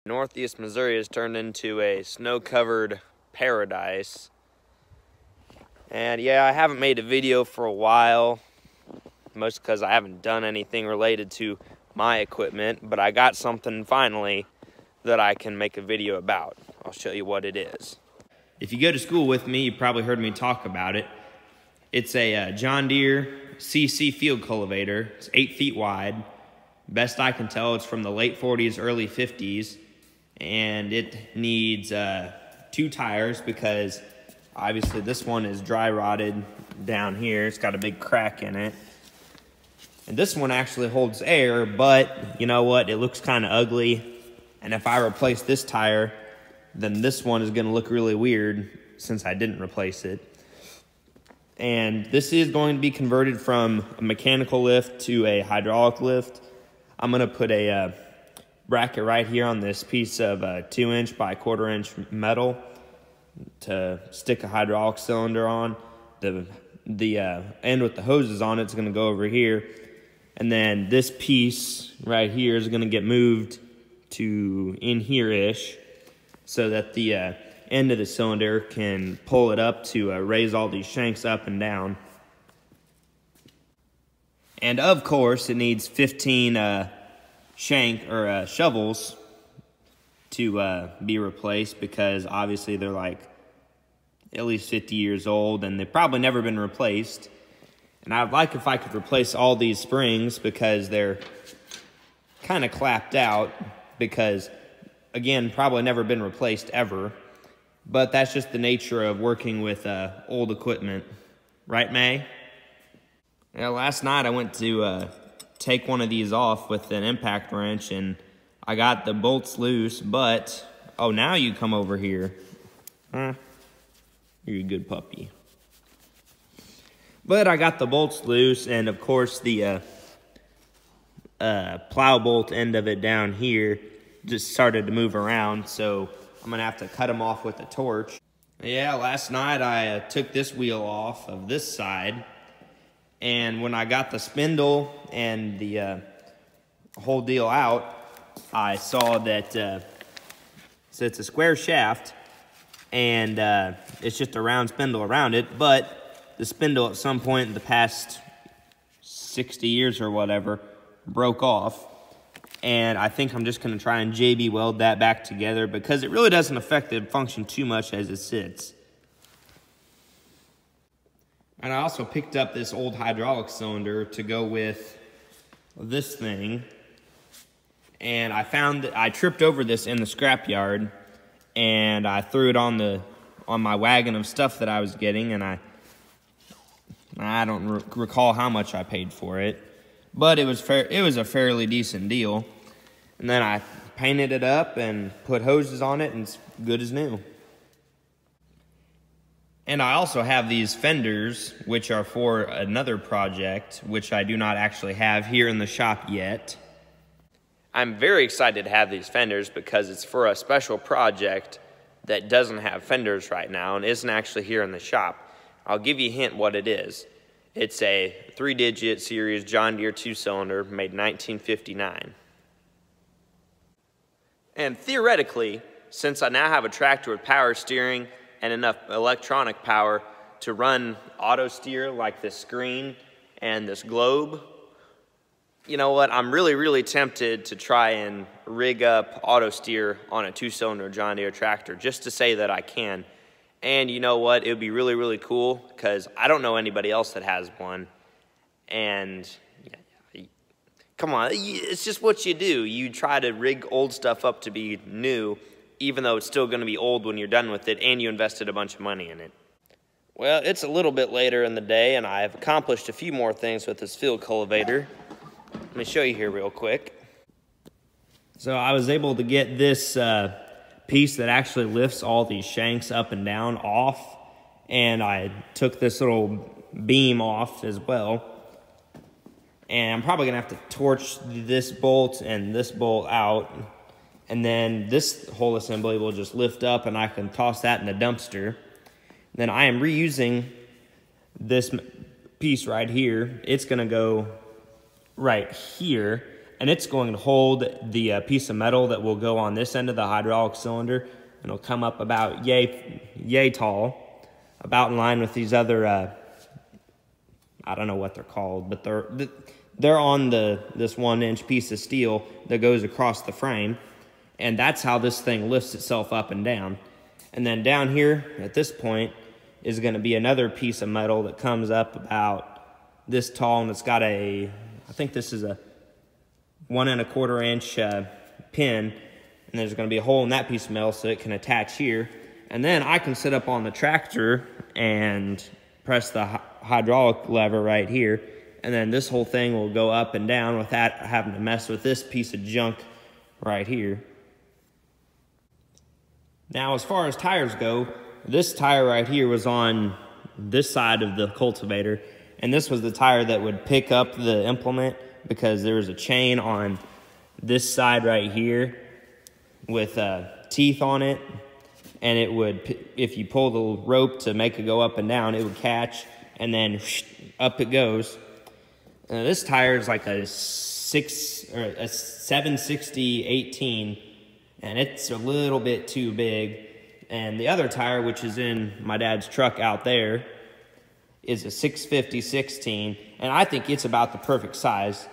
Northeast Missouri has turned into a snow-covered paradise. And yeah, I haven't made a video for a while, mostly because I haven't done anything related to my equipment, but I got something finally that I can make a video about. I'll show you what it is. If you go to school with me, you probably heard me talk about it. It's a John Deere CC field cultivator. It's 8 feet wide. Best I can tell, it's from the late 40s, early 50s. And it needs 2 tires because obviously this one is dry rotted down here. It's got a big crack in it. And this one actually holds air, but you know what? It looks kind of ugly. And if I replace this tire, then this one is going to look really weird since I didn't replace it. And this is going to be converted from a mechanical lift to a hydraulic lift. I'm going to put a bracket right here on this piece of 2-inch by 1/4-inch metal to stick a hydraulic cylinder on. The end with the hoses on it is going to go over here. And then this piece right here is going to get moved to in here-ish so that the end of the cylinder can pull it up to raise all these shanks up and down. And of course, it needs 15 shovels to be replaced because obviously they're like at least 50 years old and they've probably never been replaced. And I'd like if I could replace all these springs because they're kind of clapped out because, again, probably never been replaced ever. But that's just the nature of working with old equipment. Right, May? Yeah, last night I went to take one of these off with an impact wrench and I got the bolts loose, but, oh, now you come over here. Huh? You're a good puppy. But I got the bolts loose, and of course the plow bolt end of it down here just started to move around, so I'm going to have to cut them off with a torch. Yeah, last night I took this wheel off of this side, and when I got the spindle and the whole deal out, I saw that so it's a square shaft, and it's just a round spindle around it, but the spindle at some point in the past 60 years or whatever broke off. And I think I'm just going to try and JB weld that back together because it really doesn't affect the function too much as it sits. And I also picked up this old hydraulic cylinder to go with this thing. And I found that I tripped over this in the scrapyard and I threw it on my wagon of stuff that I was getting, and I don't recall how much I paid for it, but it was a fairly decent deal. And then I painted it up and put hoses on it, and it's good as new. And I also have these fenders, which are for another project, which I do not actually have here in the shop yet. I'm very excited to have these fenders because it's for a special project that doesn't have fenders right now and isn't actually here in the shop. I'll give you a hint what it is. It's a 3-digit series John Deere 2-cylinder made in 1959. And theoretically, since I now have a tractor with power steering and enough electronic power to run auto steer like this screen and this globe, you know what, I'm really tempted to try and rig up auto steer on a 2-cylinder John Deere tractor just to say that I can. And you know what, it would be really cool because I don't know anybody else that has one. And come on, it's just what you do. You try to rig old stuff up to be new, even though it's still going to be old when you're done with it and you invested a bunch of money in it. Well, it's a little bit later in the day and I've accomplished a few more things with this field cultivator. Let me show you here real quick. So I was able to get this piece that actually lifts all these shanks up and down off, and I took this little beam off as well. And I'm probably gonna have to torch this bolt and this bolt out, and then this whole assembly will just lift up and I can toss that in the dumpster. Then I am reusing this piece right here. It's gonna go right here, and it's going to hold the piece of metal that will go on this end of the hydraulic cylinder, and it'll come up about yay tall, about in line with these other, I don't know what they're called, but they're on this 1-inch piece of steel that goes across the frame, and that's how this thing lifts itself up and down. And then down here at this point is going to be another piece of metal that comes up about this tall, and it's got I think this is a 1 1/4 inch pin, and there's going to be a hole in that piece of metal so it can attach here. And then I can sit up on the tractor and press the hydraulic lever right here, and then this whole thing will go up and down without having to mess with this piece of junk right here. Now, as far as tires go, this tire right here was on this side of the cultivator, and this was the tire that would pick up the implement, because there was a chain on this side right here with teeth on it, and it would, if you pull the rope to make it go up and down, it would catch, and then up it goes. This tire is like a 760/18, and it's a little bit too big. And the other tire, which is in my dad's truck out there, is a 650/16, and I think it's about the perfect size.